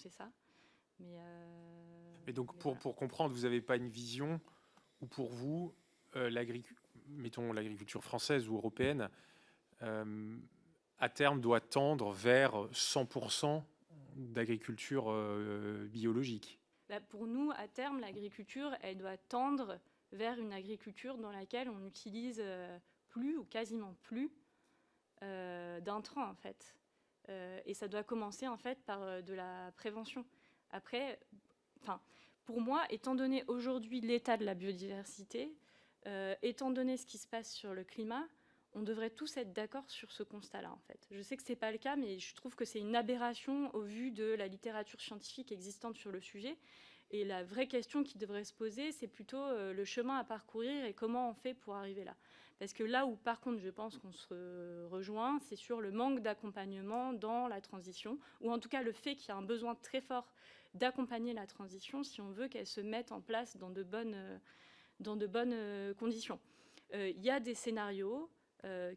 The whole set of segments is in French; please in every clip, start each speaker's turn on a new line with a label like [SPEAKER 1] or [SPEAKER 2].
[SPEAKER 1] penser ça.
[SPEAKER 2] Mais donc, pour comprendre, vous n'avez pas une vision où pour vous, mettons l'agriculture française ou européenne, à terme doit tendre vers 100% d'agriculture biologique?
[SPEAKER 1] Pour nous, à terme, l'agriculture, elle doit tendre vers une agriculture dans laquelle on n'utilise plus ou quasiment plus d'intrants, en fait. Et ça doit commencer, en fait, par de la prévention. Après, pour moi, étant donné aujourd'hui l'état de la biodiversité, étant donné ce qui se passe sur le climat, on devrait tous être d'accord sur ce constat-là, en fait. Je sais que ce n'est pas le cas, mais je trouve que c'est une aberration au vu de la littérature scientifique existante sur le sujet. Et la vraie question qui devrait se poser, c'est plutôt le chemin à parcourir et comment on fait pour arriver là. Parce que là où, par contre, je pense qu'on se rejoint, c'est sur le manque d'accompagnement dans la transition, ou en tout cas le fait qu'il y a un besoin très fort d'accompagner la transition si on veut qu'elle se mette en place dans de bonnes conditions. Il y a des scénarios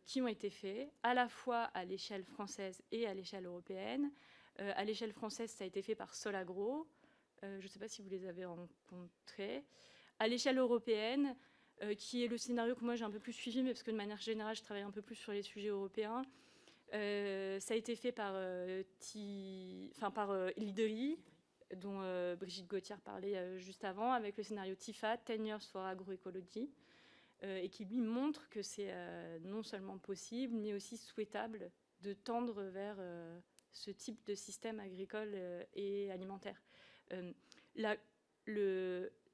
[SPEAKER 1] qui ont été faits à la fois à l'échelle française et à l'échelle européenne. À l'échelle française, ça a été fait par Solagro. Je ne sais pas si vous les avez rencontrés. À l'échelle européenne, qui est le scénario que moi j'ai un peu plus suivi, mais parce que de manière générale, je travaille un peu plus sur les sujets européens. Ça a été fait par l'IDRI, dont Brigitte Gauthier parlait juste avant, avec le scénario TIFA, 10 Years for Agroecology, et qui lui montre que c'est non seulement possible, mais aussi souhaitable de tendre vers ce type de système agricole et alimentaire.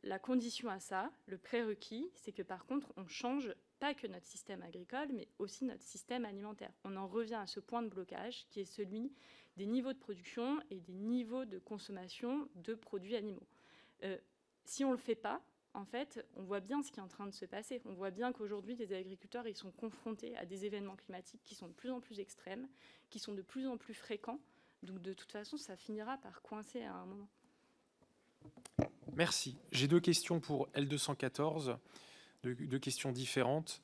[SPEAKER 1] La condition à ça, le prérequis, c'est que par contre, on change pas que notre système agricole, mais aussi notre système alimentaire. On en revient à ce point de blocage qui est celui des niveaux de production et des niveaux de consommation de produits animaux. Si on ne le fait pas, en fait, on voit bien ce qui est en train de se passer. On voit bien qu'aujourd'hui, les agriculteurs, ils sont confrontés à des événements climatiques qui sont de plus en plus extrêmes, qui sont de plus en plus fréquents. Donc, de toute façon, ça finira par coincer à un moment.
[SPEAKER 2] Merci. J'ai deux questions pour L214, deux questions différentes.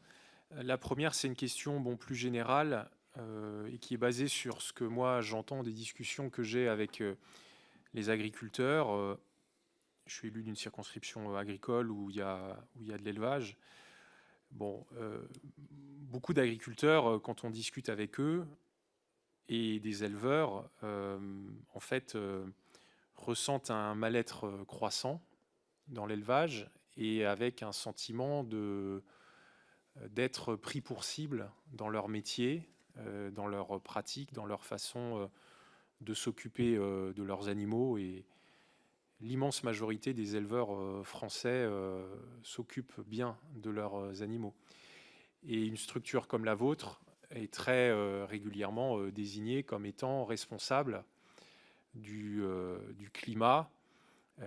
[SPEAKER 2] La première, c'est une question plus générale et qui est basée sur ce que moi j'entends des discussions que j'ai avec les agriculteurs. Je suis élu d'une circonscription agricole où il y a de l'élevage. Beaucoup d'agriculteurs, quand on discute avec eux, et des éleveurs, en fait, ressentent un mal-être croissant dans l'élevage et avec un sentiment d'être pris pour cible dans leur métier, dans leur pratique, dans leur façon de s'occuper de leurs animaux. Et l'immense majorité des éleveurs français s'occupent bien de leurs animaux. Et une structure comme la vôtre est très régulièrement désignée comme étant responsable du climat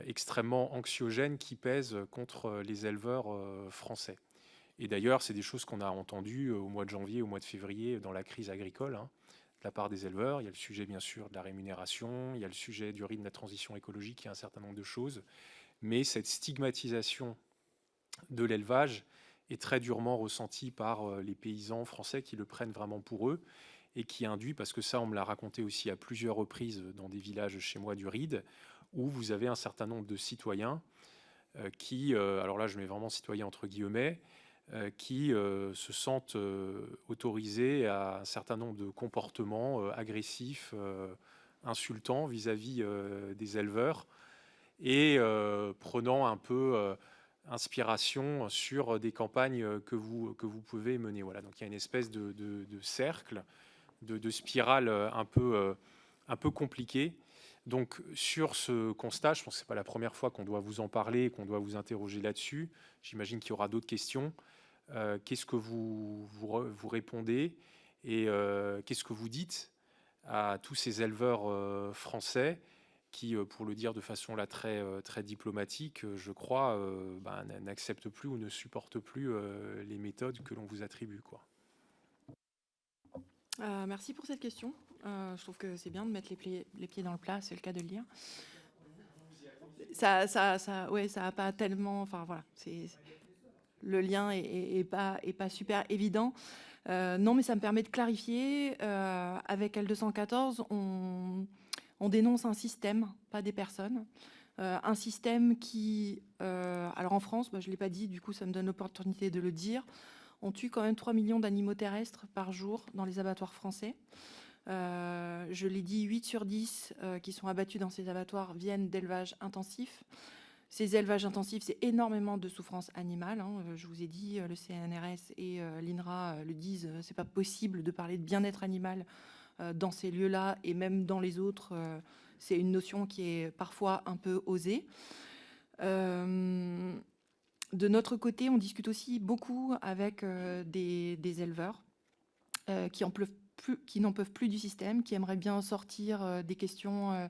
[SPEAKER 2] extrêmement anxiogène qui pèse contre les éleveurs français. Et d'ailleurs, c'est des choses qu'on a entendues au mois de janvier, au mois de février, dans la crise agricole, de la part des éleveurs. Il y a le sujet, bien sûr, de la rémunération, il y a le sujet du rythme de la transition écologique, il y a un certain nombre de choses. Mais cette stigmatisation de l'élevage est très durement ressentie par les paysans français qui le prennent vraiment pour eux et qui induit, parce que ça, on me l'a raconté aussi à plusieurs reprises dans des villages chez moi du Ride, où vous avez un certain nombre de citoyens qui, alors là, je mets vraiment citoyens entre guillemets, qui se sentent autorisés à un certain nombre de comportements agressifs, insultants vis-à-vis des éleveurs et prenant un peu inspiration sur des campagnes que vous pouvez mener. Voilà, donc il y a une espèce de cercle, de spirale un peu compliquée. Donc sur ce constat, je pense que ce n'est pas la première fois qu'on doit vous en parler, qu'on doit vous interroger là-dessus. J'imagine qu'il y aura d'autres questions. Qu'est-ce que vous répondez et qu'est-ce que vous dites à tous ces éleveurs français qui, pour le dire de façon là très diplomatique, je crois, n'acceptent plus ou ne supportent plus les méthodes que l'on vous attribue, quoi.
[SPEAKER 3] Merci pour cette question. Je trouve que c'est bien de mettre les pieds dans le plat, c'est le cas de le dire. Ça a pas tellement, enfin voilà, le lien est pas super évident. Non, mais ça me permet de clarifier. Avec L214, on On dénonce un système, pas des personnes. Un système qui, alors en France, je ne l'ai pas dit, du coup ça me donne l'opportunité de le dire, on tue quand même 3 millions d'animaux terrestres par jour dans les abattoirs français. Je l'ai dit, 8 sur 10 qui sont abattus dans ces abattoirs viennent d'élevage intensif. Ces élevages intensifs, c'est énormément de souffrance animale. Hein. Je vous ai dit, le CNRS et l'INRA le disent, c'est pas possible de parler de bien-être animal dans ces lieux-là et même dans les autres. C'est une notion qui est parfois un peu osée. De notre côté, on discute aussi beaucoup avec des éleveurs qui n'en peuvent plus du système, qui aimeraient bien sortir des questions,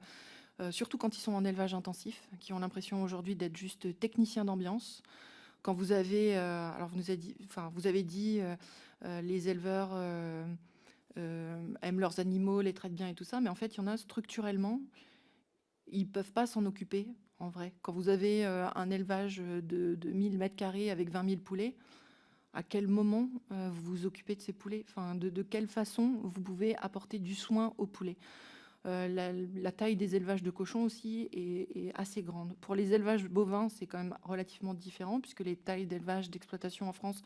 [SPEAKER 3] surtout quand ils sont en élevage intensif, qui ont l'impression aujourd'hui d'être juste techniciens d'ambiance. Quand vous avez, alors vous avez dit, les éleveurs aiment leurs animaux, les traitent bien et tout ça, mais en fait, il y en a structurellement, ils ne peuvent pas s'en occuper, en vrai. Quand vous avez un élevage de 1000 mètres carrés avec 20 000 poulets, à quel moment vous vous occupez de ces poulets? Enfin, de quelle façon vous pouvez apporter du soin aux poulets? La taille des élevages de cochons aussi est assez grande. Pour les élevages bovins, c'est quand même relativement différent, puisque les tailles d'élevage d'exploitation en France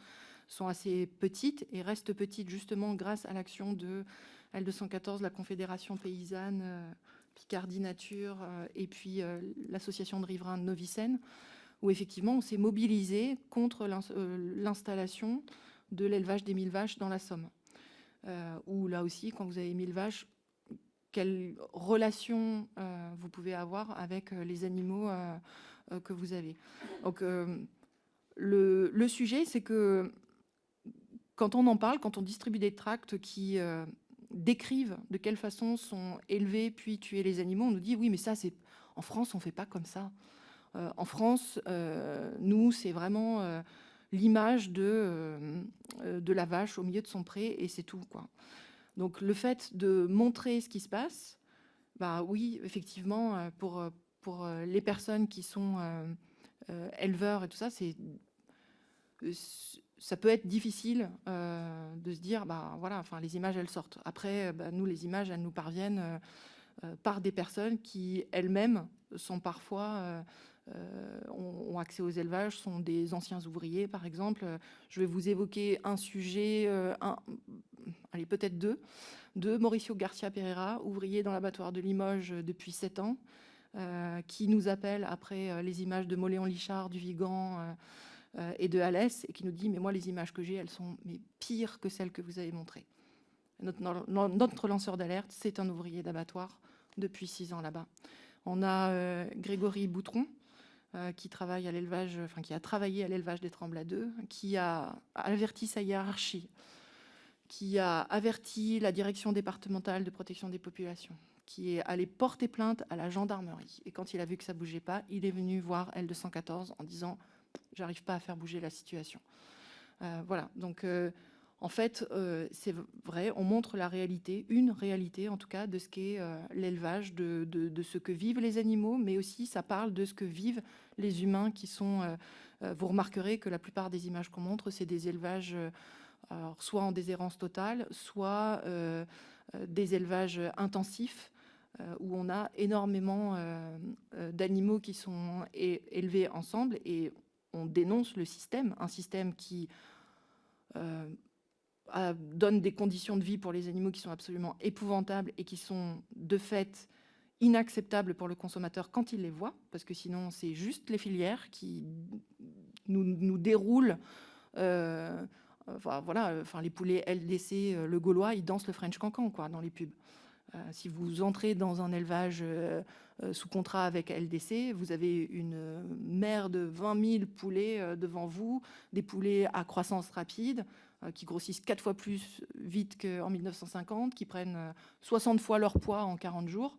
[SPEAKER 3] sont assez petites et restent petites justement grâce à l'action de L214, la Confédération paysanne, Picardie Nature et puis l'association de riverains de Novicène, où effectivement on s'est mobilisé contre l'installation de l'élevage des 1000 vaches dans la Somme. Où là aussi, quand vous avez 1000 vaches, quelle relation vous pouvez avoir avec les animaux que vous avez. Donc le sujet, c'est que quand on en parle, quand on distribue des tracts qui décrivent de quelle façon sont élevés puis tués les animaux, on nous dit oui, mais ça, c'est en France, on fait pas comme ça. En France, nous, c'est vraiment l'image de la vache au milieu de son pré et c'est tout, quoi. Donc le fait de montrer ce qui se passe, bah oui, effectivement, pour les personnes qui sont éleveurs et tout ça, ça peut être difficile de se dire, bah voilà, enfin les images elles sortent. Après, nous les images elles nous parviennent par des personnes qui elles-mêmes sont parfois ont accès aux élevages, sont des anciens ouvriers par exemple. Je vais vous évoquer un sujet, allez peut-être deux, de Mauricio Garcia Pereira, ouvrier dans l'abattoir de Limoges depuis 7 ans, qui nous appelle après les images de Moléon-Lichard, du Vigan et de Alès, et qui nous dit « mais moi, les images que j'ai, elles sont pires que celles que vous avez montrées ». Notre lanceur d'alerte, c'est un ouvrier d'abattoir depuis 6 ans là-bas. On a Grégory Boutron, qui travaille à l'élevage, enfin qui a travaillé à l'élevage des Trembles à 2, qui a averti sa hiérarchie, qui a averti la direction départementale de protection des populations, qui est allé porter plainte à la gendarmerie. Et quand il a vu que ça ne bougeait pas, il est venu voir L214 en disant « j'arrive pas à faire bouger la situation ». Voilà, donc en fait, c'est vrai, on montre la réalité, une réalité en tout cas, de ce qu'est l'élevage, de ce que vivent les animaux, mais aussi ça parle de ce que vivent les humains qui sont... vous remarquerez que la plupart des images qu'on montre, c'est des élevages... alors, soit en déshérence totale, soit des élevages intensifs où on a énormément d'animaux qui sont élevés ensemble et on dénonce le système, un système qui donne des conditions de vie pour les animaux qui sont absolument épouvantables et qui sont de fait inacceptables pour le consommateur quand il les voit, parce que sinon c'est juste les filières qui nous déroulent voilà, enfin, les poulets LDC, le Gaulois, ils dansent le French Cancan quoi, dans les pubs. Si vous entrez dans un élevage sous contrat avec LDC, vous avez une mer de 20 000 poulets devant vous, des poulets à croissance rapide, qui grossissent 4 fois plus vite qu'en 1950, qui prennent 60 fois leur poids en 40 jours.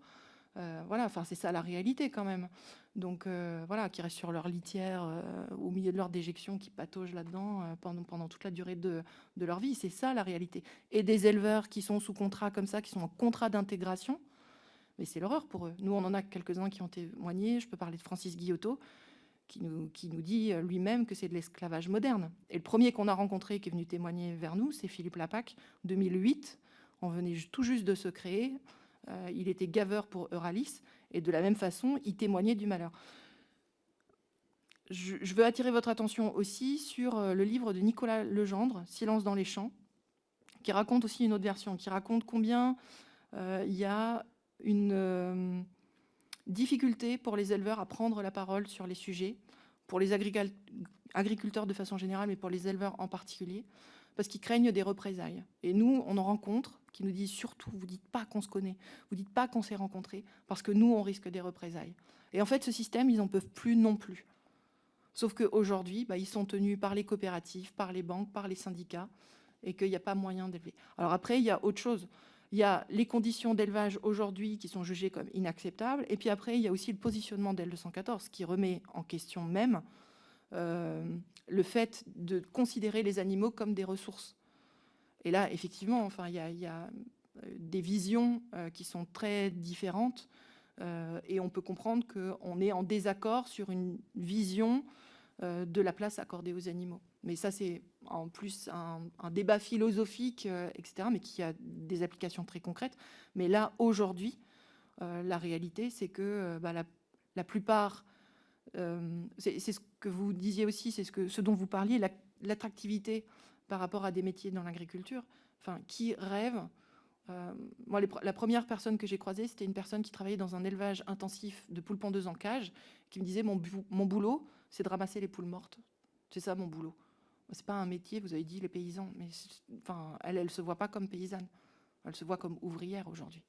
[SPEAKER 3] Voilà, enfin c'est ça la réalité quand même. Donc voilà, qui restent sur leur litière au milieu de leur déjection, qui pataugent là-dedans pendant toute la durée de leur vie. C'est ça la réalité. Et des éleveurs qui sont sous contrat comme ça, qui sont en contrat d'intégration, mais c'est l'horreur pour eux. Nous, on en a quelques-uns qui ont témoigné. Je peux parler de Francis Guillotot, qui nous dit lui-même que c'est de l'esclavage moderne. Et le premier qu'on a rencontré qui est venu témoigner vers nous, c'est Philippe Lapac, 2008. On venait tout juste de se créer. il était gaveur pour Euralis, et de la même façon, il témoignait du malheur. Je veux attirer votre attention aussi sur le livre de Nicolas Legendre, Silence dans les champs, qui raconte aussi une autre version, qui raconte combien il y a une difficulté pour les éleveurs à prendre la parole sur les sujets, pour les agriculteurs de façon générale, mais pour les éleveurs en particulier, parce qu'ils craignent des représailles. Et nous, on en rencontre qui nous disent surtout, vous dites pas qu'on se connaît, vous dites pas qu'on s'est rencontrés, parce que nous, on risque des représailles. Et en fait, ce système, ils n'en peuvent plus non plus. Sauf qu'aujourd'hui, ils sont tenus par les coopératives, par les banques, par les syndicats, et qu'il n'y a pas moyen d'élever. Alors après, il y a autre chose. Il y a les conditions d'élevage aujourd'hui qui sont jugées comme inacceptables, et puis après, il y a aussi le positionnement d'L214 qui remet en question même le fait de considérer les animaux comme des ressources. Et là, effectivement, enfin, il y a des visions qui sont très différentes, et on peut comprendre qu'on est en désaccord sur une vision de la place accordée aux animaux. Mais ça, c'est en plus un débat philosophique, etc., mais qui a des applications très concrètes. Mais là, aujourd'hui, la réalité, c'est que la plupart... c'est ce que vous disiez aussi, c'est ce dont vous parliez, l'attractivité par rapport à des métiers dans l'agriculture. Enfin, qui rêve moi, la première personne que j'ai croisée, c'était une personne qui travaillait dans un élevage intensif de poules pondeuses en cage, qui me disait mon boulot, c'est de ramasser les poules mortes. C'est ça mon boulot. C'est pas un métier, vous avez dit les paysans, mais enfin, elle se voit pas comme paysanne. Elle se voit comme ouvrière aujourd'hui.